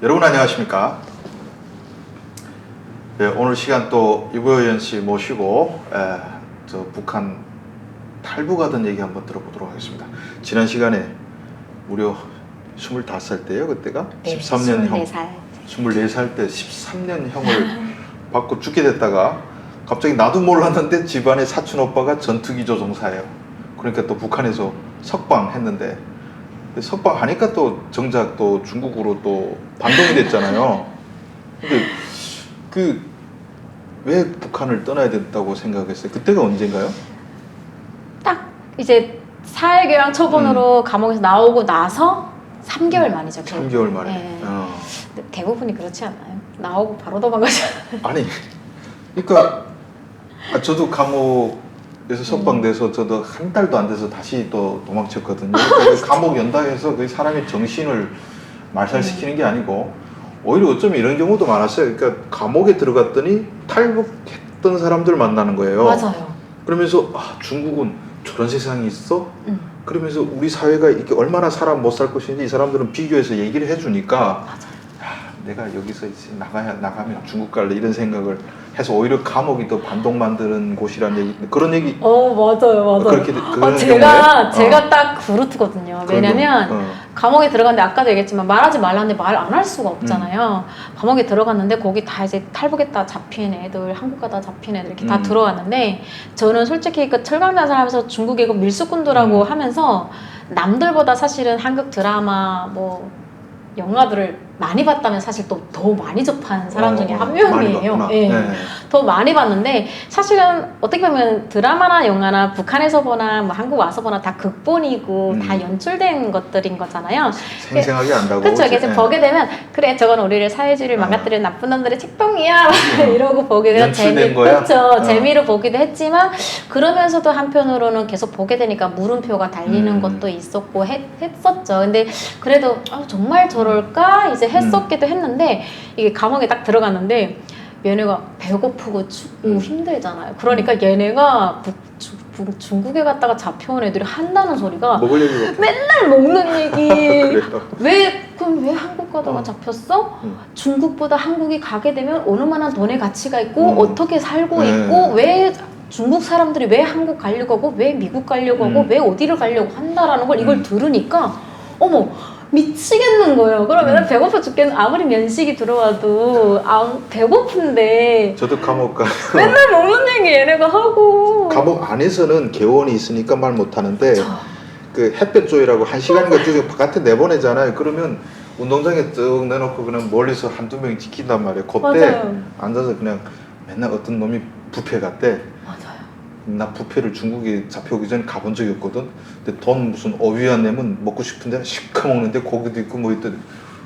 여러분 안녕하십니까? 네, 오늘 시간 또 이보연 씨 모시고 저 북한 탈북하던 얘기 한번 들어보도록 하겠습니다. 지난 시간에 무려 25살 때요, 그때가? 네, 13년 형. 24살 때 13년 형을 받고 죽게 됐다가 갑자기 나도 몰랐는데 집안의 사촌 오빠가 전투기 조종사예요. 그러니까 또 북한에서 석방했는데 석방하니까 또 정작 또 중국으로 또 반동이 됐잖아요. 근데 왜 북한을 떠나야 된다고 생각했어요? 그때가 언젠가요? 딱 이제 사회교양 처분으로 감옥에서 나오고 나서 3개월 만이죠. 3개월 만에. 네. 대부분이 그렇지 않나요? 나오고 바로 도망가잖아요. 아니, 그러니까 저도 감옥에서 석방돼서 저도 한 달도 안 돼서 다시 또 도망쳤거든요. 그러니까 감옥 연당해서 그 사람의 정신을 말살시키는 게 아니고 오히려 어쩌면 이런 경우도 많았어요. 그러니까 감옥에 들어갔더니 탈북했던 사람들 만나는 거예요. 맞아요. 그러면서 중국은 저런 세상이 있어? 그러면서 우리 사회가 이렇게 얼마나 사람 못 살 것인지 이 사람들은 비교해서 얘기를 해주니까 내가 여기서 이제 나가면 중국 갈래 이런 생각을 해서 오히려 감옥이 더 반동 만드는 곳이라는 얘기, 그런 얘기. 맞아요. 그렇게 제가 딱 그렇거든요. 왜냐면 감옥에 들어갔는데 아까도 얘기했지만 말하지 말라는데 말 안 할 수가 없잖아요. 감옥에 들어갔는데 거기 다 이제 탈북했다 잡힌 애들, 한국 가다 잡힌 애들 이렇게 다 들어왔는데 저는 솔직히 그 철강단을 하면서 중국의 그 밀수꾼들하고 하면서 남들보다 사실은 한국 드라마 뭐 영화들을 많이 봤다면 사실 또 더 많이 접한 사람 중에 한 명이에요. 네. 더 많이 봤는데 사실은 어떻게 보면 드라마나 영화나 북한에서 보나 뭐 한국 와서 보나 다 극본이고 다 연출된 것들인 거잖아요. 생생하게 안다고. 그렇죠. 그래서 보게 되면 그래 저건 우리를 사회주의를 망가뜨리는 나쁜 놈들의 책동이야 이러고 보게 되면 그렇죠. 재미로 보기도 했지만 그러면서도 한편으로는 계속 보게 되니까 물음표가 달리는 것도 있었고 했었죠. 근데 그래도 정말 저럴까 이제 했었기도 했는데 이게 감옥에 딱 들어갔는데 얘네가 배고프고 춥고 힘들잖아요. 그러니까 얘네가 중국에 갔다가 잡혀온 애들이 한다는 소리가 먹을 얘기가 맨날 먹는 얘기. 그럼 왜 한국 가다가 잡혔어? 중국보다 한국이 가게 되면 어느 만한 돈의 가치가 있고 어떻게 살고 있고 왜 중국 사람들이 왜 한국 가려고 하고 왜 미국 가려고 하고 왜 어디를 가려고 한다라는 걸 이걸 들으니까 어머 미치겠는 거예요. 그러면 배고파 죽겠는 아무리 면식이 들어와도 배고픈데 저도 감옥 가 맨날 먹는 얘기 얘네가 하고 감옥 안에서는 개원이 있으니까 말 못하는데 그 햇볕 조이라고 1시간인가 쭉 바깥에 내보내잖아요. 그러면 운동장에 쭉 내놓고 그냥 멀리서 한두 명이 지킨단 말이에요. 그때 앉아서 그냥 맨날 어떤 놈이 뷔페 갔대. 맞아요. 나 뷔페를 중국에 잡혀오기 전에 가본 적이 없거든. 근데 돈 무슨 어휘안 내면 먹고 싶은데 시커 먹는데 고기도 있고 뭐 있더니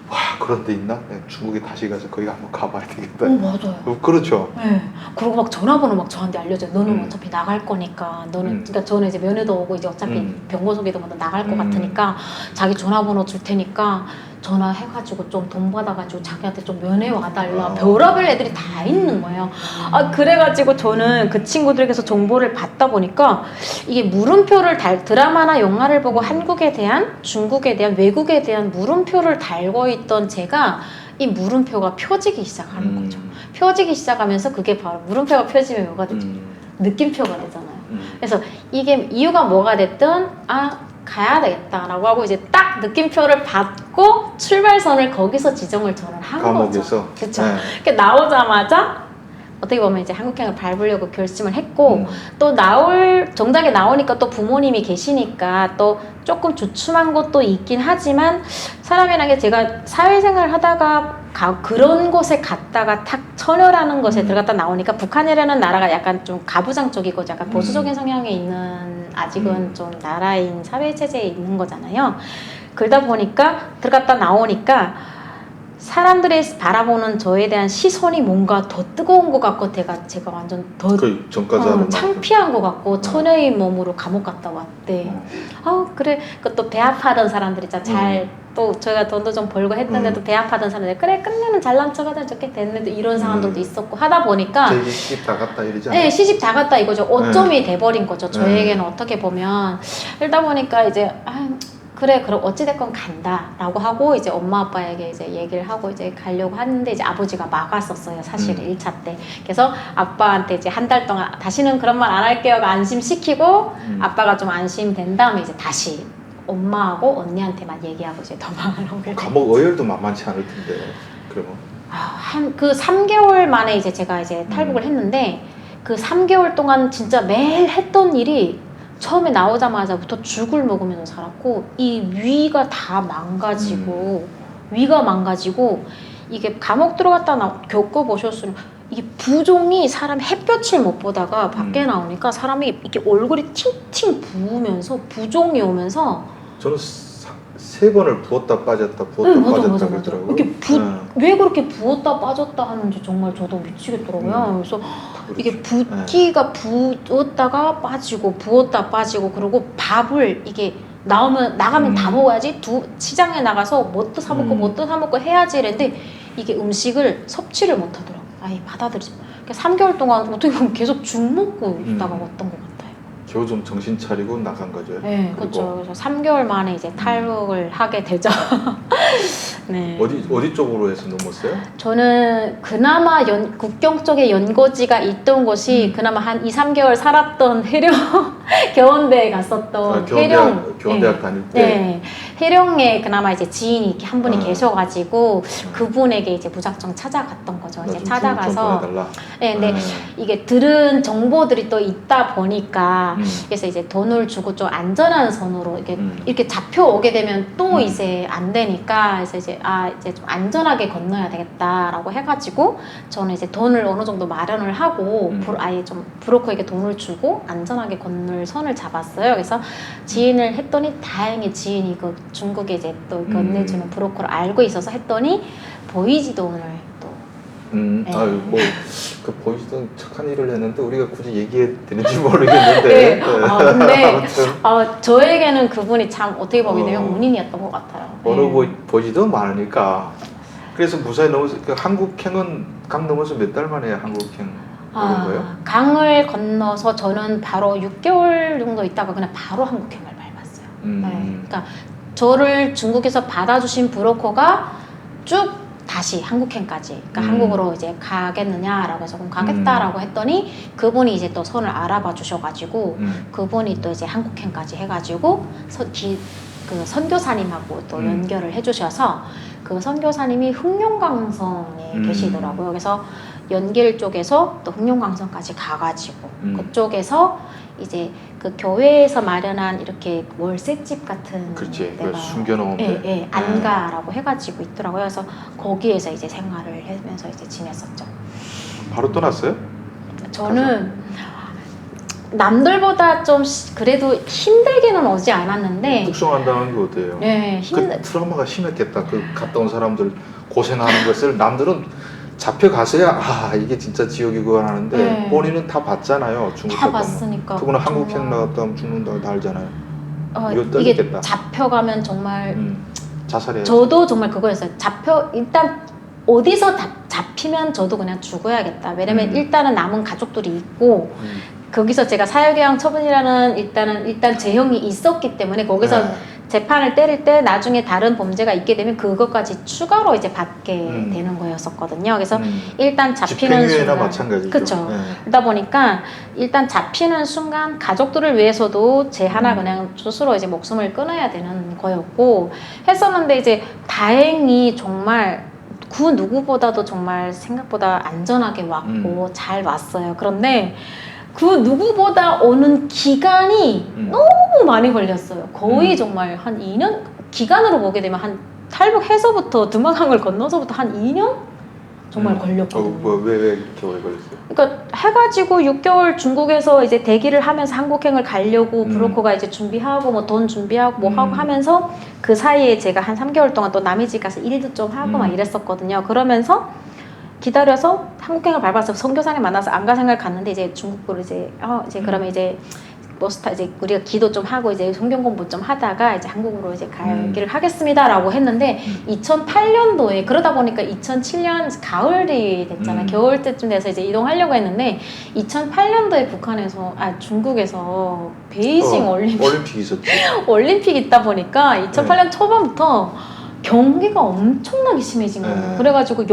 와 그런 데 있나? 중국에 다시 가서 거기 한번 가봐야 되겠다. 맞아요. 그렇죠. 네. 그리고 막 전화번호 막 저한테 알려줘요. 너는 어차피 나갈 거니까 그러니까 저는 이제 면회도 오고 이제 어차피 병고소기도 먼저 나갈 것 같으니까 자기 전화번호 줄 테니까 전화해가지고 좀 돈 받아가지고 자기한테 좀 면회 와달라. 별의별 애들이 다 있는 거예요. 그래가지고 저는 그 친구들에게서 정보를 받다 보니까 이게 물음표를 드라마나 영화를 보고 한국에 대한, 중국에 대한, 외국에 대한 물음표를 달고 있던 제가 이 물음표가 펴지기 시작하는 거죠. 펴지기 시작하면서 그게 바로 물음표가 펴지면 뭐가 되죠? 느낌표가 되잖아요. 그래서 이게 이유가 뭐가 됐든 가야 되겠다라고 하고 이제 딱 느낌표를 받고 출발선을 거기서 지정을 저는 한 감옥에서? 거죠. 그렇죠. 네. 나오자마자 어떻게 보면 이제 한국행을 밟으려고 결심을 했고 또 정작에 나오니까 또 부모님이 계시니까 또 조금 주춤한 것도 있긴 하지만 사람이라는 게 제가 사회생활을 하다가 그런 곳에 갔다가 탁 처녀라는 것에 들어갔다 나오니까 북한이라는 나라가 약간 좀 가부장적이고 약간 보수적인 성향이 있는 아직은 좀 나라인 사회체제에 있는 거잖아요. 그러다 보니까 들어갔다 나오니까 사람들이 바라보는 저에 대한 시선이 뭔가 더 뜨거운 것 같고 제가 완전 더 창피한 것 같고 처녀의 몸으로 감옥 갔다 왔대. 그래 그것도 배합하던 사람들이 또 저희가 돈도 좀 벌고 했는데도 배합하던 사람들 그래 끝내면 잘난 척하자 좋게 됐는데 이런 사람들도 있었고 하다 보니까 시집 다 갔다 이러지 않아요? 네, 시집 다 갔다 이거죠. 오점이 돼버린 거죠. 저에게는 어떻게 보면. 그러다 보니까 이제 그래 그럼 어찌됐건 간다라고 하고 이제 엄마 아빠에게 이제 얘기를 하고 이제 가려고 하는데 이제 아버지가 막았었어요 사실 1차 때. 그래서 아빠한테 이제 한 달 동안 다시는 그런 말 안 할게요가 안심시키고 아빠가 좀 안심된 다음에 이제 다시 엄마하고 언니한테만 얘기하고 이제 도망을 오게 됐죠. 감옥 어열도 만만치 않을 텐데 그러면 한 그 3개월 만에 이제 제가 이제 탈북을 했는데 그 3개월 동안 진짜 매일 했던 일이 처음에 나오자마자부터 죽을 먹으면서 살았고 이 위가 다 망가지고 위가 망가지고 이게 감옥 들어갔다 겪어보셨으면 이게 부종이 사람 햇볕을 못 보다가 밖에 나오니까 사람이 이렇게 얼굴이 팅팅 부으면서 부종이 오면서 저는 3번을 부었다 빠졌다 부었다 빠졌다 그러더라고요. 이렇게 왜 그렇게 부었다 빠졌다 하는지 정말 저도 미치겠더라고요. 그래서 그렇죠. 이게 붓기가 부었다가 빠지고 부었다 빠지고 그리고 밥을 이게 나가면 다 먹어야지 시장에 나가서 뭣도 사 먹고 뭣도 사 먹고 해야지 이랬는데 이게 음식을 섭취를 못 하더라고요. 아예 받아들이지. 그러니까 3개월 동안 어떻게 보면 계속 죽 먹고 있다가 왔던 것 같아요. 겨우 좀 정신 차리고 나간 거죠. 네, 그렇죠. 그래서 3개월 만에 이제 탈북을 하게 되죠. 네. 어디 쪽으로 해서 넘었어요? 저는 그나마 국경 쪽에 연고지가 있던 곳이 그나마 한 2, 3개월 살았던 겨운대에 갔었던 교원대학 다닐 때. 네, 해령에 그나마 이제 지인이 이렇게 한 분이 계셔가지고 그분에게 이제 무작정 찾아갔던 거죠. 이제 찾아가서. 네, 근데 이게 들은 정보들이 또 있다 보니까 그래서 이제 돈을 주고 좀 안전한 선으로 이렇게 잡혀오게 되면 또 이제 안 되니까 그래서 이제 이제 좀 안전하게 건너야 되겠다라고 해가지고 저는 이제 돈을 어느 정도 마련을 하고 아예 좀 브로커에게 돈을 주고 안전하게 건널 선을 잡았어요. 그래서 지인을 했더니 다행히 지인이 그 중국에 이제 또 건네주는 브로커를 알고 있어서 했더니 보이지도 오늘 네. 그 보이시던 착한 일을 했는데 우리가 굳이 얘기해 드릴지 모르겠는데. 네. 근데 저에게는 그분이 참 어떻게 보게 되면 운인이었던 것 같아요. 어느 보이지도 많으니까. 그래서 무사히 넘어서 그 한국행은 강 넘어서 몇 달 만에 한국행 오는 거예요? 강을 건너서 저는 바로 6개월 정도 있다가 그냥 바로 한국행을 밟았어요. 네. 그러니까 저를 중국에서 받아주신 브로커가 쭉 다시 한국행까지 그러니까 한국으로 이제 가겠느냐라고 해서 그럼 가겠다라고 했더니 그분이 이제 또 선을 알아봐 주셔가지고 그분이 또 이제 한국행까지 해가지고 그 선교사님하고 또 연결을 해주셔서 그 선교사님이 흑룡강성에 계시더라고요. 그래서 연길 쪽에서 또 흑룡강성까지 가가지고 그쪽에서 이제 그 교회에서 마련한 이렇게 월세집 같은 데가 숨겨놓은 데 안가라고 해가지고 있더라고요. 그래서 거기에서 이제 생활을 하면서 이제 지냈었죠. 바로 떠났어요? 저는 남들보다 좀 그래도 힘들게는 오지 않았는데 북송한다는 게 어때요? 네, 그 트라우마가 심했겠다. 그 갔다 온 사람들 고생하는 것을 남들은 잡혀가서야 이게 진짜 지옥이고 하는데 본인은 다 봤잖아요. 중국 다 봤으니까. 그분은 한국행 나갔다 하면 죽는다고 다 알잖아요. 이게 잡혀가면 정말 자살해야지. 저도 정말 그거였어요. 일단 어디서 잡히면 저도 그냥 죽어야겠다. 왜냐면 일단은 남은 가족들이 있고 거기서 제가 사형형 처분이라는 일단 제형이 있었기 때문에 거기서 재판을 때릴 때 나중에 다른 범죄가 있게 되면 그것까지 추가로 이제 받게 되는 거였었거든요. 그래서 일단 잡히는 순간 마찬가지죠. 그렇죠. 그러다 보니까 일단 잡히는 순간 가족들을 위해서도 제 하나 그냥 스스로 이제 목숨을 끊어야 되는 거였고 했었는데 이제 다행히 정말 그 누구보다도 정말 생각보다 안전하게 왔고 잘 왔어요. 그런데 그 누구보다 오는 기간이 너무 많이 걸렸어요. 거의 정말 한 2년? 기간으로 보게 되면 한 탈북해서부터 드마강을 건너서부터 한 2년? 정말 걸렸거든요. 왜 이렇게 오래 걸렸어요? 그러니까 해가지고 6개월 중국에서 이제 대기를 하면서 한국행을 가려고 브로커가 이제 준비하고 뭐 돈 준비하고 뭐 하고 하면서 그 사이에 제가 한 3개월 동안 또 남의 집 가서 일도 좀 하고 막 이랬었거든요. 그러면서 기다려서 한국행을 밟아서 선교사님 만나서 안가생을 갔는데 이제 중국으로 이제 그러면 이제 버스 타 이제 우리가 기도 좀 하고 이제 성경 공부 좀 하다가 이제 한국으로 이제 가기를 하겠습니다라고 했는데 2008년도에 그러다 보니까 2007년 가을이 됐잖아요. 겨울 때쯤 돼서 이제 이동하려고 했는데 2008년도에 중국에서 베이징 올림픽 있었지. 올림픽 있다 보니까 2008년 초반부터 경기가 엄청나게 심해진 거예요. 그래가지고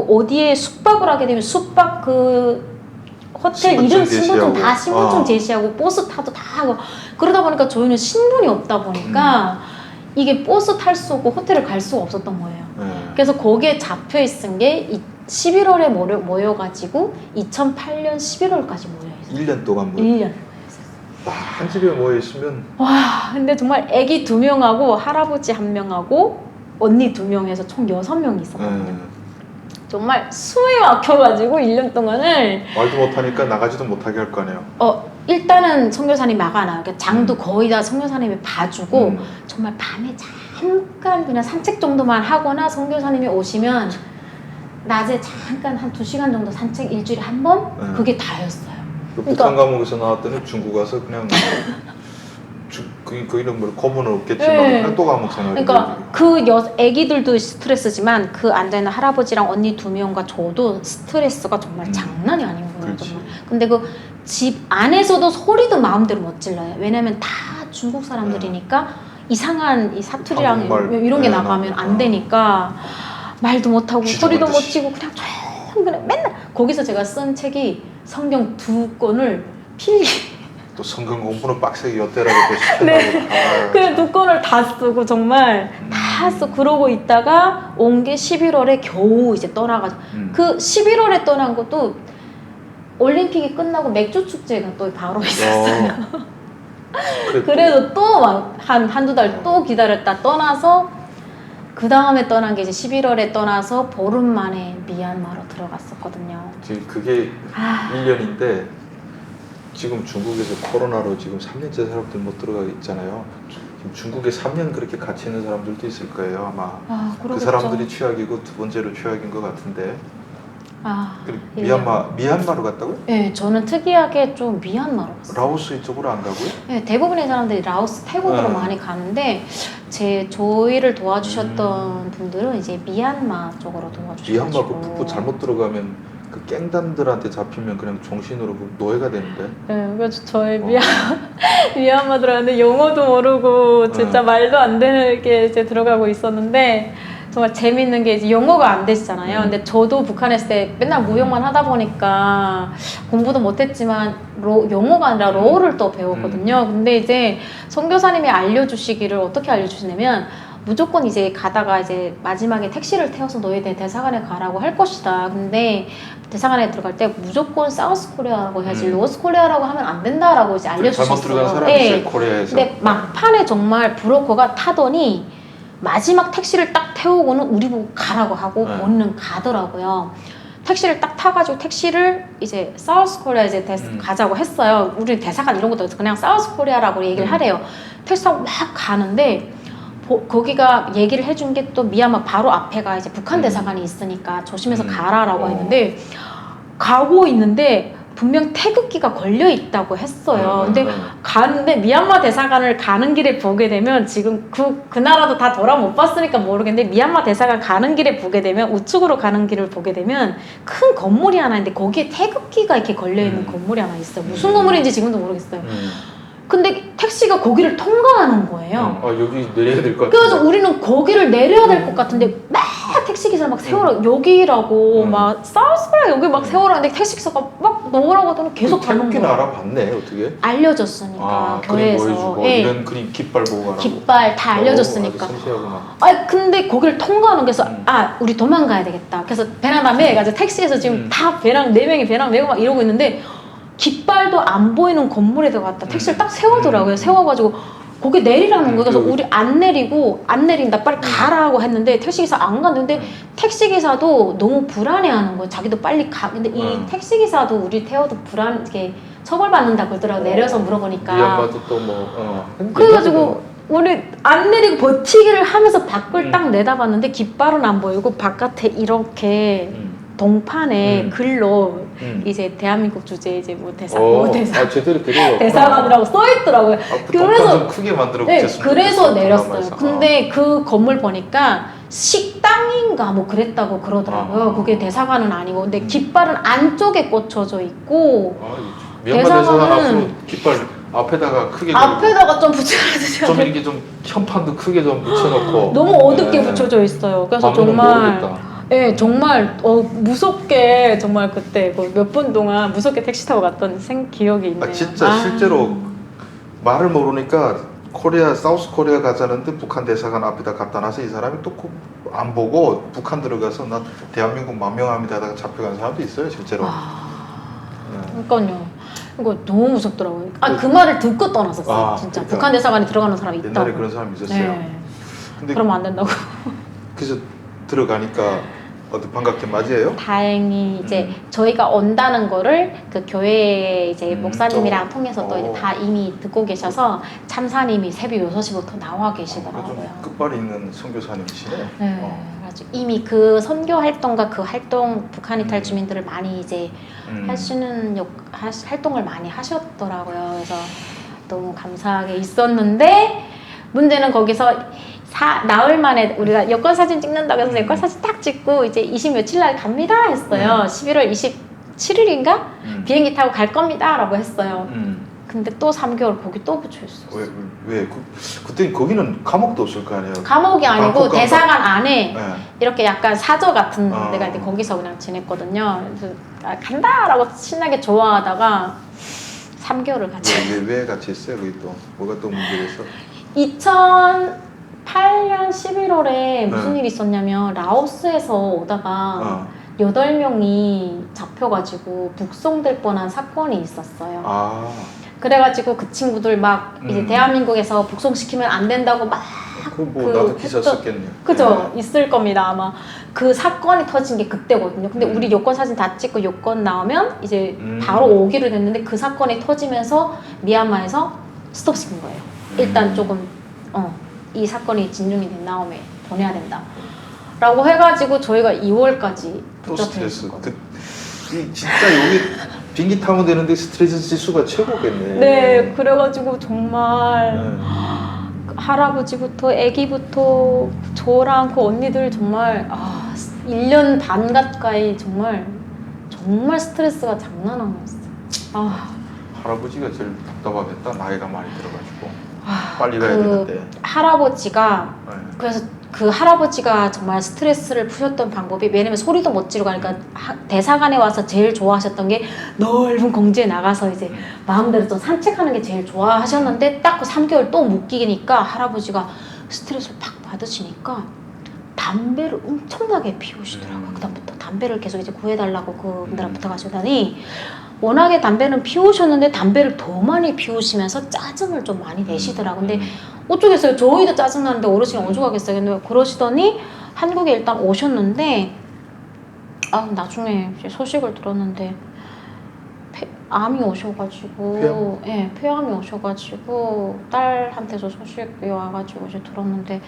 어디에 숙박을 하게 되면 숙박 그 호텔 이름 신분증 다 신분증 제시하고 버스 타도 다 하고 그러다 보니까 저희는 신분이 없다 보니까 이게 버스 탈 수 없고 호텔을 갈 수가 없었던 거예요. 그래서 거기에 잡혀 있은 게 11월에 모여가지고 2008년 11월까지 모여있어요. 1년 동안 1년. 와, 한 집에 모여 있으면 와 근데 정말 애기 2명하고 할아버지 1명하고 언니 2명에서 총 6명이 있었거든요. 정말 숨이 막혀가지고 1년 동안을 말도 못하니까 나가지도 못하게 할 거 아니에요. 일단은 선교사님이 막아놔요. 그러니까 장도 거의 다 선교사님이 봐주고 정말 밤에 잠깐 그냥 산책 정도만 하거나 선교사님이 오시면 낮에 잠깐 한 2시간 정도 산책 일주일에 한 번? 그게 다였어요. 북한 감옥에서 나왔더니 중국 와서 그냥 그 이름 거부는 없겠지만 그냥 또 감옥 생활. 그러니까 애기들도 스트레스지만 그 앉아있는 할아버지랑 언니 2명과 저도 스트레스가 정말 장난이 아닌 거예요. 정말. 근데 그 집 안에서도 소리도 마음대로 못 질러요. 왜냐면 다 중국 사람들이니까 이상한 이 사투리랑 이런 게 나가면 안 되니까 말도 못하고 소리도 못 치고 그냥 조용 그냥 맨날 거기서 제가 쓴 책이 성경 2권을 필기 또 성경 공부는 빡세게 엿대라고 또 시켜가지고 네. 그래 2권을 다 쓰고 정말 다 쓰고 그러고 있다가 온 게 11월에 겨우 이제 떠나가지고 그 11월에 떠난 것도 올림픽이 끝나고 맥주 축제가 또 바로 있었어요. 그래도 또 막 한두 달 또 기다렸다 떠나서 그 다음에 떠난 게 이제 11월에 떠나서 보름 만에 미얀마로 들어갔었거든요. 지금 그게 1년인데 지금 중국에서 코로나로 지금 3년째 사람들 못 들어가 있잖아요. 지금 중국에 3년 그렇게 같이 있는 사람들도 있을 거예요. 아마 그 사람들이 최악이고 두 번째로 최악인 것 같은데. 미얀마로 갔다고요? 네, 저는 특이하게 좀 미얀마로 갔어요. 라오스 이쪽으로 안 가고요? 네, 대부분의 사람들이 라오스, 태국으로 많이 가는데 저희를 도와주셨던 분들은 이제 미얀마 쪽으로 도와주셔가지고 미얀마 그 북부 잘못 들어가면 그 깽단들한테 잡히면 그냥 종신으로 노예가 되는데. 네, 그래서 저희 미얀마 들어갔는데 영어도 모르고 진짜 말도 안 되는 게 이제 들어가고 있었는데 정말 재밌는 게 이제 영어가 안 되시잖아요. 근데 저도 북한에 있을 때 맨날 무역만 하다 보니까 공부도 못했지만 영어가 아니라 러어를 또 배웠거든요. 근데 이제 선교사님이 알려주시기를 어떻게 알려주시냐면 무조건 이제 가다가 이제 마지막에 택시를 태워서 너희들 대사관에 가라고 할 것이다. 근데 대사관에 들어갈 때 무조건 사우스 코리아라고 해야지 노스 코리아라고 하면 안 된다라고 이제 알려주셨어요. 잘못 들어간 사람이 있어요, 코리아에서. 근데 막판에 정말 브로커가 타더니 마지막 택시를 딱 태우고는 우리 보고 가라고 하고 본인은 가더라고요. 택시를 딱 타가지고 택시를 이제 사우스 코리아 이제 가자고 했어요. 우리 대사관 이런 것도 없어. 그냥 사우스 코리아라고 얘기를 하래요. 택시 타고 막 가는데 거기가 얘기를 해준 게 또 미얀마 바로 앞에가 이제 북한 대사관이 있으니까 조심해서 가라라고 했는데 가고 있는데 분명 태극기가 걸려 있다고 했어요. 근데 가는데 미얀마 대사관을 가는 길에 보게 되면 지금 그 나라도 다 돌아 못 봤으니까 모르겠는데 미얀마 대사관 가는 길에 보게 되면 우측으로 가는 길을 보게 되면 큰 건물이 하나 있는데 거기에 태극기가 이렇게 걸려 있는 건물이 하나 있어요. 무슨 건물인지 지금도 모르겠어요. 근데 택시가 거기를 통과하는 거예요. 여기 내려야 될 것 같은데. 그래서 우리는 거기를 내려야 될 것 같은데 막 택시기사를 막 세워라 여기라고 막 사우스코리아 여기 막 세워라 근데 택시기사가 막 넣으라고 하더니 계속 가는 거예요. 태극기는 알아봤네 어떻게? 알려줬으니까 그림 교회에서 보여주고 이런 그림 깃발 보고 가라고. 깃발 다 알려줬으니까. 근데 거기를 통과하는 그래서 우리 도망가야 되겠다. 그래서 배낭 다 매가지고 택시에서 지금 다 배낭 4명이 배낭 메고 막 이러고 있는데 깃발도 안 보이는 건물에 들어갔다 택시를 딱 세우더라고요. 세워가지고 거기 내리라는 거예요. 그래서 우리 안 내린다 빨리 가라고 했는데 택시기사 안 갔는데 택시기사도 너무 불안해하는 거예요. 자기도 빨리 가. 근데 이 택시기사도 우리 태워도 이렇게 처벌받는다 그러더라고요. 내려서 물어보니까. 미얀마도 또 그래가지고 우리 안 내리고 버티기를 하면서 밖을 딱 내다봤는데 깃발은 안 보이고 바깥에 이렇게 동판에 글로 이제 대한민국 주재 이제 뭐 대사 제대로 되려. 대사관이라고 써 있더라고요. 그래서 좀 크게 만들어 네, 붙였으면 그래서 좋겠어요, 내렸어요. 드라마에서. 근데 그 건물 보니까 식당인가 뭐 그랬다고 그러더라고요. 그게 대사관은 아니고, 근데 깃발은 안쪽에 꽂혀져 있고 미얀마 대사관 앞으로 깃발 앞에다가 크게 앞에다가 좀 붙여주셔야 좀 돼요. 이렇게 좀 현판도 크게 좀 붙여놓고 너무 어둡게 붙여져 있어요. 그래서 정말 네, 정말 무섭게 정말 그때 몇 분 동안 무섭게 택시 타고 갔던 기억이 있네요. 진짜 실제로 말을 모르니까 사우스 코리아 가자는데 북한 대사관 앞에다 갖다 놔서 이 사람이 또 안 보고 북한 들어가서 나 대한민국 만명합니다 하다가 잡혀간 사람도 있어요 실제로. 그러니까요. 이거 너무 무섭더라고요. 그 말을 듣고 떠났었어요. 진짜 그러니까. 북한 대사관에 들어가는 사람이 있다고. 옛날에 그런 사람이 있었어요. 네. 근데 그러면 안 된다고. 그래서 들어가니까 반갑게 맞이해요? 다행히 이제 저희가 온다는 거를 그 교회 이제 목사님이랑 통해서 또 이제 다 이미 듣고 계셔서 참사님이 새벽 6시부터 나와 계시더라고요. 좀 끝발이 있는 선교사님이시네. 네. 그래서 이미 그 선교 활동과 그 활동 북한 이탈 주민들을 많이 이제 하시는 활동을 많이 하셨더라고요. 그래서 너무 감사하게 있었는데 문제는 거기서 나흘 만에 우리가 여권 사진 찍는다고 해서 여권 사진 딱 찍고 이제 20 며칠 날 갑니다 했어요. 11월 27일인가 비행기 타고 갈 겁니다 라고 했어요. 근데 또 3개월 거기 또 붙여 있었어요. 왜? 그때 거기는 감옥도 없을 거 아니에요? 감옥이 아니고 대사관 안에 이렇게 약간 사저 같은 데가 있는데 거기서 그냥 지냈거든요. 그래서 간다라고 신나게 좋아하다가 3개월을 같이. 왜 같이 했어요? 거기 또 뭐가 또 문제였어? 2008년 11월에 무슨 일이 있었냐면 라오스에서 오다가 8명이 잡혀가지고 북송될 뻔한 사건이 있었어요. 그래가지고 그 친구들 막 이제 대한민국에서 북송시키면 안 된다고 막 나도 기사 썼겠네요. 그죠? 있을 겁니다 아마. 그 사건이 터진 게 그때거든요. 근데 우리 요건 사진 다 찍고 요건 나오면 이제 바로 오기로 됐는데 그 사건이 터지면서 미얀마에서 스톱시킨 거예요. 일단 조금 이 사건이 진중이 된 다음에 보내야 된다 라고 해가지고 저희가 2월까지 또 스트레스. 진짜 여기 비행기 타면 되는데 스트레스 지수가 최고겠네. 네, 그래가지고 정말 할아버지부터 애기부터 저랑 그 언니들 정말 1년 반 가까이 정말 스트레스가 장난 아니었어요. 할아버지가 제일 답답하겠다. 나이가 많이 들어가지고 빨리 가야 되는데. 할아버지가 그래서 그 할아버지가 정말 스트레스를 푸셨던 방법이, 왜냐면 소리도 못 지르고 하니까 대사관에 와서 제일 좋아하셨던 게 넓은 공지에 나가서 이제 마음대로 좀 산책하는 게 제일 좋아하셨는데 딱 그 3개월 또 묶이니까 할아버지가 스트레스를 팍 받으시니까 담배를 엄청나게 피우시더라고요. 그다음부터 담배를 계속 이제 구해달라고 그분들랑 부탁하시더니 워낙에 담배는 피우셨는데 담배를 더 많이 피우시면서 짜증을 좀 많이 내시더라고요. 근데 어쩌겠어요. 저희도 짜증나는데 어르신이 오죽하겠어요. 근데 그러시더니 한국에 일단 오셨는데 나중에 이제 소식을 들었는데 암이 오셔가지고 폐암이 오셔가지고 딸한테서 소식이 와가지고 이제 들었는데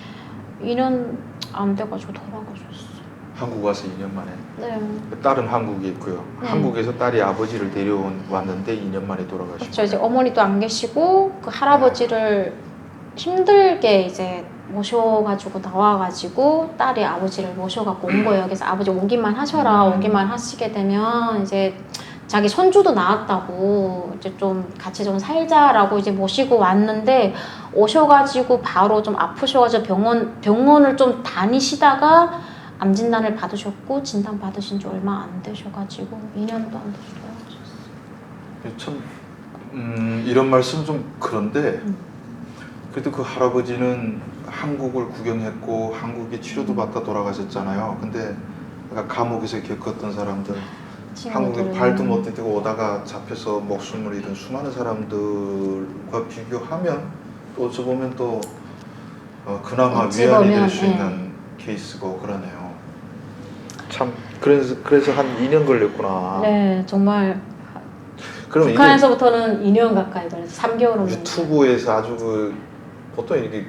2년 안 돼가지고 돌아가셨어요. 한국 와서 2년 만에. 네. 딸은 한국에 있고요. 한국에서 딸이 아버지를 데려왔는데 2년 만에 돌아가시고. 그렇죠. 이제 어머니도 안 계시고 그 할아버지를 힘들게 이제 모셔가지고 나와가지고 딸이 아버지를 모셔갖고 온 거예요. 그래서 아버지 오기만 하셔라. 오기만 하시게 되면 이제 자기 손주도 나왔다고 이제 좀 같이 좀 살자라고 이제 모시고 왔는데 오셔가지고 바로 좀 아프셔가지고 병원을 좀 다니시다가 암 진단을 받으셨고 진단 받으신 지 얼마 안 되셔가지고 2년도 안 되셨어요. 참 이런 말씀 좀 그런데 그래도 그 할아버지는 한국을 구경했고 한국에 치료도 받다 돌아가셨잖아요. 근데 감옥에서 겪었던 사람들, 한국에 발도 못 떼고 오다가 잡혀서 목숨을 잃은 수많은 사람들과 비교하면 또 어쩌보면 또 그나마 위안이 될 수 있는 케이스고 그러네요. 참 그래서 한 2년 걸렸구나. 네, 정말. 그럼 북한에서부터는 2년 가까이 걸렸어요. 3개월은. 유튜브에서 아주 보통 이렇게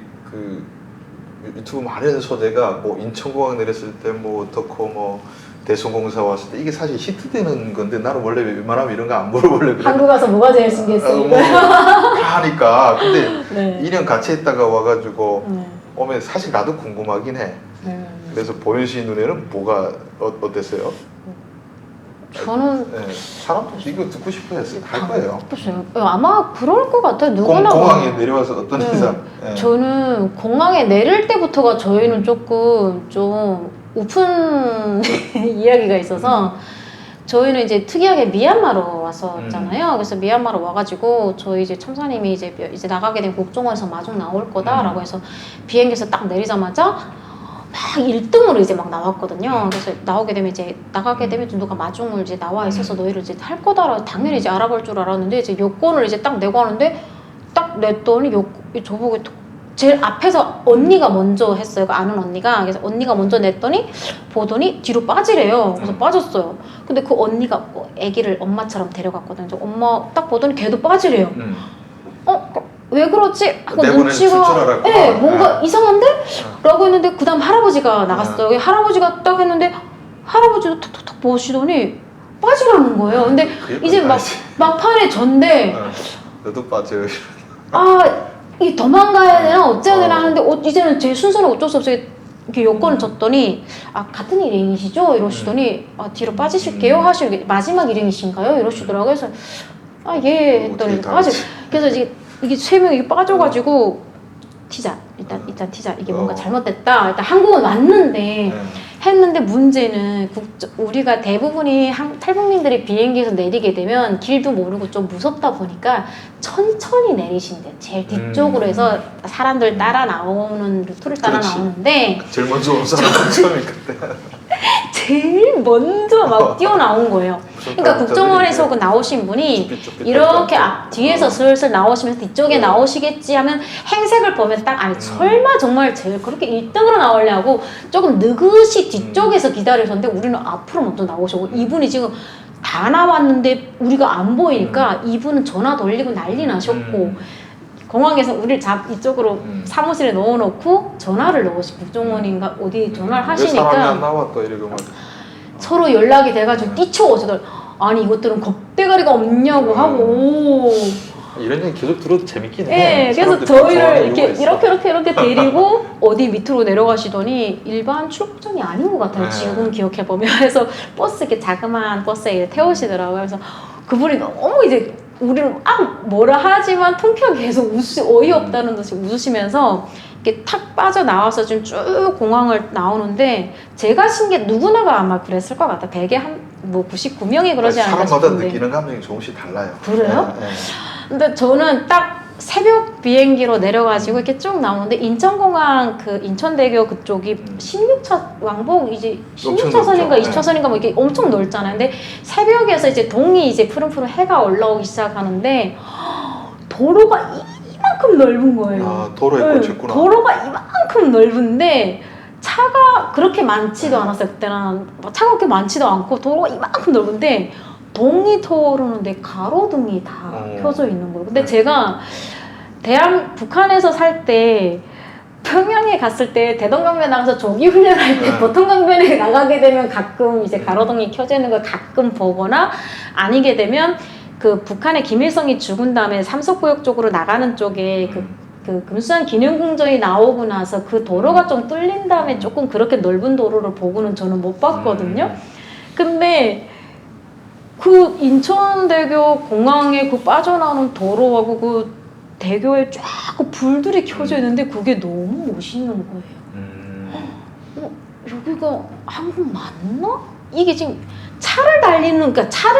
유튜브 많이 하는 소재가 뭐 인천공항 내렸을 때 뭐 어떻고 뭐 대성공사 왔을 때 이게 사실 히트되는 건데 나는 원래 웬만하면 이런 거 안 물어보려고 그래. 한국 와서 뭐가 제일 신기했어요? 뭐, 다 하니까. 근데 네. 2년 같이 있다가 와가지고 네. 오면 사실 나도 궁금하긴 해. 그래서 보현 씨 눈에는 뭐가 어땠어요? 저는 네, 사람도 이거 듣고 싶어 했을 할 거예요. 글쎄요. 아마 그럴 것 같아요. 누구나. 공항에 내려와서 어떤 네. 인상? 네. 저는 공항에 내릴 때부터가 저희는 조금 좀 오픈 이야기가 있어서 저희는 이제 특이하게 미얀마로 왔었잖아요. 그래서 미얀마로 와가지고 저희 이제 첨사님이 이제 나가게 되면 국정원에서 마중 나올 거다라고 해서 비행기에서 딱 내리자마자 막 1등으로 이제 막 나왔거든요. 그래서 나오게 되면 이제 나가게 되면 누가 마중을 이제 나와 있어서 너희를 이제 할 거다라고 당연히 이제 알아볼 줄 알았는데 이제 여권을 이제 딱 내고 하는데 딱 냈더니 저보고 제일 앞에서 언니가 먼저 했어요. 그 아는 언니가. 그래서 언니가 먼저 냈더니 보더니 뒤로 빠지래요. 그래서 빠졌어요. 근데 그 언니가 아기를 엄마처럼 데려갔거든요. 그래서 엄마 딱 보더니 걔도 빠지래요. 왜 그러지? 하고 눈치가 네, 뭔가 이상한데? 라고 했는데 그 다음 할아버지가 나갔어요. 할아버지가 딱 했는데 할아버지도 톡톡톡 보시더니 빠지라는 거예요. 근데 이제 막판에 전데 너도 빠져. 이 도망가야 되나 어째야 되나 하는데 이제는 제 순서는 어쩔 수 없이 이렇게 여권을 줬더니 같은 일행이시죠? 이러시더니 뒤로 빠지실게요 하시고 마지막 일행이신가요? 이러시더라고요. 그래서 예 했더니 그래서 이게 세 명이 빠져가지고 튀자 일단 튀자 이게 뭔가 잘못됐다. 일단 한국은 왔는데 했는데 문제는 우리가 대부분이 탈북민들이 비행기에서 내리게 되면 길도 모르고 좀 무섭다 보니까 천천히 내리신대. 제일 뒤쪽으로 해서 사람들 따라 나오는 루트를 따라 나오는데 제일 먼저 온 사람 처음이 그때 제일 먼저 막 뛰어나온 거예요. 그러니까 국정원에서 그 나오신 분이 이렇게 뒤에서 슬슬 나오시면서 뒤쪽에 나오시겠지 하면 행색을 보면 딱 아니 설마 정말 제일 그렇게 1등으로 나오려고 조금 느긋이 뒤쪽에서 기다리셨는데 우리는 앞으로 먼저 나오시고 이분이 지금 다 나왔는데 우리가 안 보이니까 이분은 전화 돌리고 난리 나셨고 공항에서 우리를 이쪽으로 사무실에 넣어놓고 전화를 넣으시고 국정원인가 어디 전화를 하시니까 왜 사람이 안 나와 또 이러고 막 서로 연락이 돼가지고 뛰쳐오시더라고요. 아니 이것들은 겁대가리가 없냐고 하고 이런 얘기 계속 들어도 재밌긴 해. 네, 그래서 저희를 이렇게 데리고 어디 밑으로 내려가시더니 일반 출국장이 아닌 것 같아요. 지금 기억해보면. 그래서 버스 이렇게 자그마한 버스에 태우시더라고요. 그래서 그분이 너무 이제 우리를 뭐라 하지만 통쾌하게 계속 어이없다는 듯이 웃으시면서 이렇게 탁 빠져나와서 지금 쭉 공항을 나오는데 제가 신기해 누구나가 아마 그랬을 것 같아. 대개 뭐 99명이 그러지 않을까 싶은데 사람마다 느끼는 감정이 조금씩 달라요. 그래요? 네. 근데 저는 딱 새벽 비행기로 내려가지고 이렇게 쭉 나오는데 인천공항 그 인천대교 그쪽이 16차 왕복 이제 16차선인가 2차선인가 뭐 이게 엄청 넓잖아요. 근데 새벽에서 이제 동이 이제 푸른푸른 해가 올라오기 시작하는데 도로가 이만큼 넓은 거예요. 도로에 꽂혔구나. 도로가 이만큼 넓은데 차가 그렇게 많지도 않았어요. 그때는 차가 그렇게 많지도 않고 도로가 이만큼 넓은데 동이 터오르는데 가로등이 다 켜져 있는 거예요. 근데 제가 북한에서 살 때 평양에 갔을 때 대동강변 나가서 조기 훈련할 때 보통강변에 나가게 되면 가끔 이제 가로등이 켜져 있는 걸 가끔 보거나 아니게 되면 그 북한의 김일성이 죽은 다음에 삼석구역 쪽으로 나가는 쪽에 그 금수산 기념궁전이 나오고 나서 그 도로가 좀 뚫린 다음에 조금 그렇게 넓은 도로를 보고는 저는 못 봤거든요. 근데 그 인천대교 공항에 그 빠져나오는 도로하고 그 대교에 쫙 불들이 켜져 있는데 그게 너무 멋있는 거예요. 여기가 한국 맞나? 이게 지금 차를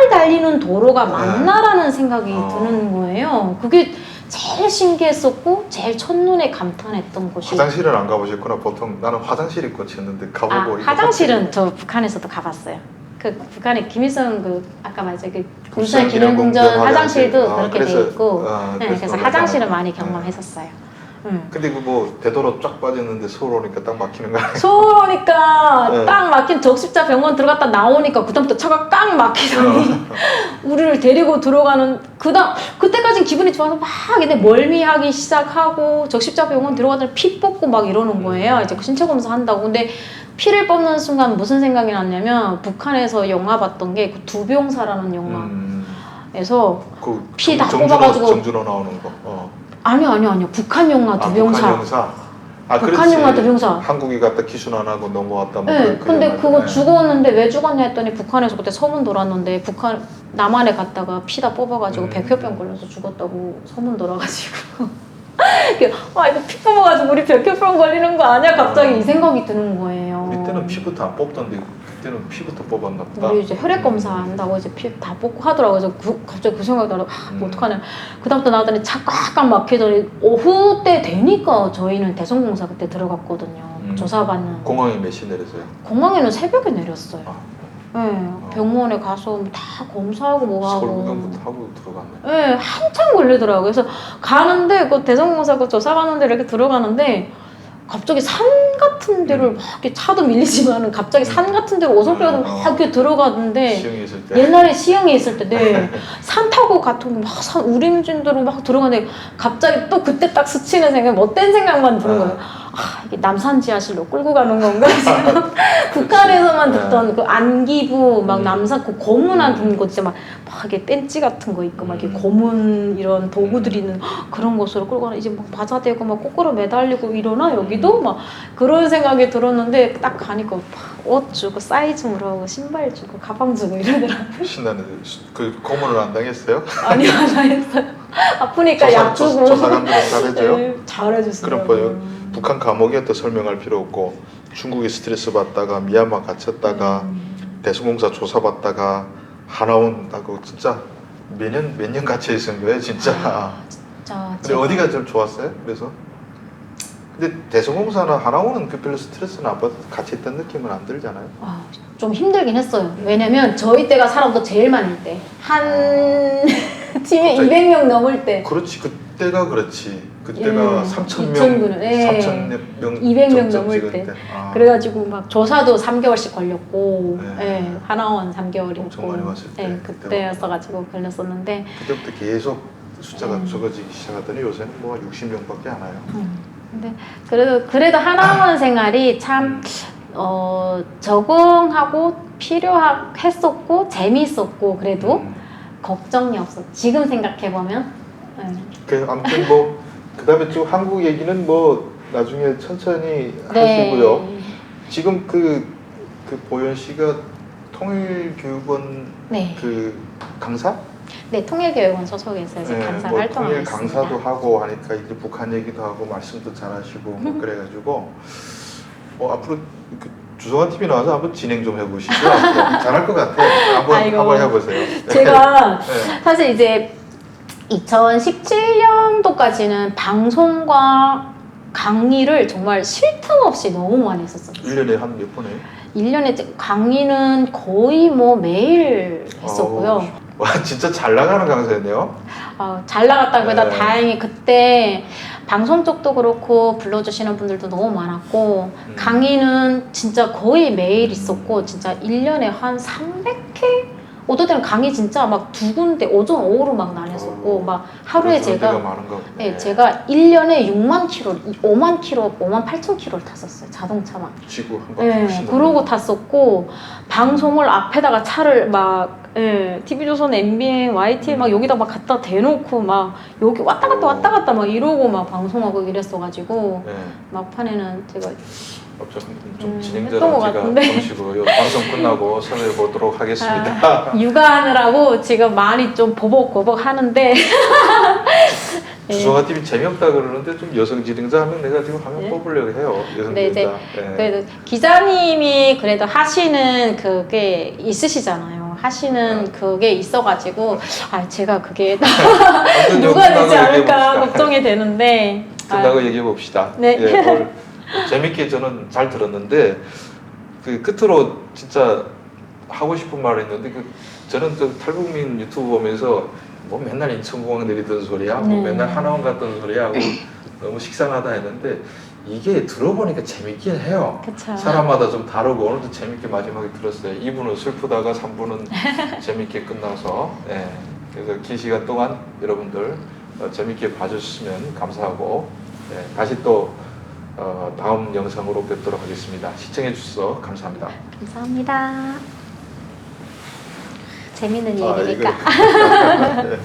달리는 도로가 맞나라는 생각이 드는 거예요. 그게 제일 신기했었고 제일 첫눈에 감탄했던 곳이. 화장실은 안 가보셨구나. 보통 나는 화장실이 꽂혔는데 가보고. 화장실은 저 북한에서도 가봤어요. 그 북한의 김일성 그 아까 말했죠 그 군사 기념궁전 화장실도 그렇게 돼 있고 네, 그래서 화장실은 많이 경험했었어요. 근데 그 뭐 대도로 쫙 빠졌는데 서울 오니까 딱 막히는 거 아니에요? 서울 오니까 네. 딱 막힌 적십자 병원 들어갔다 나오니까 그다음부터 차가 꽉 막히더니 우리를 데리고 들어가는 그때까진 기분이 좋아서 막 근데 멀미하기 시작하고 적십자 병원 들어가더니 피 뽑고 막 이러는 거예요. 이제 신체 검사 한다고. 근데 피를 뽑는 순간 무슨 생각이 났냐면 북한에서 영화 봤던 게 그 두병사라는 영화에서 그 피 다 정준호, 뽑아가지고 정준호 나오는 거. 아니요 북한 영화 두병사. 북한 영사. 북한 영화 두병사. 한국이 갖다 기술 안 하고 넘어왔다. 뭐 네, 그 근데 영화죠. 그거 네. 죽었는데 왜 죽었냐 했더니 북한에서 그때 소문 돌았는데 북한 남한에 갔다가 피 다 뽑아가지고 백혈병 걸려서 죽었다고 소문 돌아가지고 이거 피 뽑아가지고 우리 백혈병 걸리는 거 아니야? 갑자기 이 생각이 드는 거예요. 우리 때는 피부터 안 뽑던데 그때는 피부터 뽑았나 보다. 우리 이제 혈액 검사 한다고 이제 피 다 뽑고 하더라고요. 그래서 갑자기 그 생각이 나서 뭐 어떡하냐. 그다음부터 나왔더니 차 꽉꽉 막히더니 오후 때 되니까 저희는 대성공사 그때 들어갔거든요. 조사받는. 공항에 몇 시 내렸어요? 공항에는 새벽에 내렸어요. 아, 네, 병원에 가서 다 검사하고 뭐하고. 서울구경부터 하고 들어갔네. 네, 한참 걸리더라고요. 그래서 가는데 그 대성공사 그 조사 가는데 이렇게 들어가는데 갑자기 산 같은 데를 막 이렇게 차도 밀리지만은 갑자기 산 같은 데로 오솔길로 막 이렇게 들어가는데 시흥에 있을 때. 옛날에 시흥에 있을 때, 네. 산 타고 가통 막 산 우림진대로 막 들어가는데 갑자기 또 그때 딱 스치는 생각, 못된 생각만 드는 거예요. 이게 남산 지하실로 끌고 가는 건가? 지금 북한에서만 듣던 그 안기부, 막 남산 그 고문한 곳 진짜 막 이게 벤치 같은 거 있고 막 이렇게 고문 이런 도구들이 있는 그런 곳으로 끌고 가는 이제 막 바자대고 막 거꾸로 매달리고 이러나 여기도 막 그런 생각이 들었는데 딱 가니까 옷 주고 사이즈 물어보고 신발 주고 가방 주고 이러더라고요. 신나는 그 고문을 안 당했어요? 아니요, 안 했어요. 아프니까 약 주고. 조사관들은 잘해줘요? 네, 잘해주시더라고요. 그럼 뭐요? 북한 감옥에 또 설명할 필요 없고 중국에 스트레스 받다가 미얀마 갇혔다가 대성공사 조사받다가 하나원 하고 진짜 몇 년 갇혀 있은 거예요 진짜. 진짜. 근데 어디가 좀 좋았어요? 그래서? 근데 대성공사나 하나원은 그 별로 스트레스는 안 받아서 같이 있던 느낌은 안 들잖아요. 좀 힘들긴 했어요. 왜냐면 저희 때가 사람도 제일 많을 때. 한 팀에 200명 넘을 때. 그렇지 그때가 그렇지. 그때가 3,000명, 네. 3,000명 200명 넘을 때. 그래가지고 막 조사도 3개월씩 걸렸고, 네. 하나원 3개월이고. 엄청 많이 왔을 때. 네, 그때였어가지고 걸렸었는데. 그때부터 계속 숫자가 적어지기 시작하더니 요새는 뭐 60명밖에 안 와요. 근데 그래도 하나원 생활이 참 적응하고 필요했었고 재미있었고 그래도 걱정이 없어. 지금 생각해 보면. 그 아무튼 뭐 그다음에 좀 한국 얘기는 뭐 나중에 천천히 네. 하시고요. 지금 그 보현 씨가 통일교육원 네. 그 강사? 네, 통일교육원 소속에서 이제 강사 뭐 활동하고 통일 있습니다. 강사도 하고 하니까 이제 북한 얘기도 하고 말씀도 잘하시고 뭐 그래가지고 앞으로 그 주성환 TV 나와서 한번 진행 좀 해보시죠. 잘할 것 같아요. 한번 해보세요. 제가 네. 사실 이제 2017년도까지는 방송과 강의를 정말 쉴 틈 없이 너무 많이 했었어요. 1년에 한 몇 번 해요? 1년에 강의는 거의 뭐 매일 했었고요. 와 진짜 잘 나가는 강사였네요. 잘 나갔다기보다 네. 다행히 그때 방송 쪽도 그렇고 불러주시는 분들도 너무 많았고 강의는 진짜 거의 매일 있었고 진짜 1년에 한 300회? 어떨 때는 강의 진짜 막 2군데 오전 오후로 막 나눴었고 막 하루에 제가 네, 제가 1년에 6만 킬로, 5만 킬로, 5만 8천 킬로를 탔었어요. 자동차만. 지구 한 바퀴 네, 그러고 탔었고 방송을 앞에다가 차를 막 TV조선, MBN, YTN 막 여기다 막 갖다 대놓고 막 여기 왔다 갔다 막 이러고 막 방송하고 이랬어가지고 막판에는 제가 좀 진행자랑 했던 것 제가 같은데. 정식으로 방송 끝나고 선회해 보도록 하겠습니다. 육아하느라고 지금 많이 좀 보복 하는데 주성아 TV 재미없다 그러는데 좀 여성 진행자 하면 내가 지금 화면 뽑으려고 해요. 여성 진행자. 그래도 기자님이 그래도 하시는 그게 있으시잖아요. 하시는 그게 있어가지고 제가 그게 누가 되지 않을까 걱정이 되는데 끝나고 얘기해 봅시다. 네. 재밌게 저는 잘 들었는데 그 끝으로 진짜 하고 싶은 말을 했는데 저는 저 탈북민 유튜브 보면서 뭐 맨날 인천공항 내리던 소리야, 뭐 맨날 하나원 갔던 소리야 하고 너무 식상하다 했는데 이게 들어보니까 재밌긴 해요. 그쵸. 사람마다 좀 다르고 오늘도 재밌게 마지막에 들었어요. 2부는 슬프다가 3부는 재밌게 끝나서 그래서 긴 시간 동안 여러분들 재밌게 봐주시면 감사하고 다시 또 다음 영상으로 뵙도록 하겠습니다. 시청해 주셔서 감사합니다. 감사합니다. 재밌는 얘기니까. 네.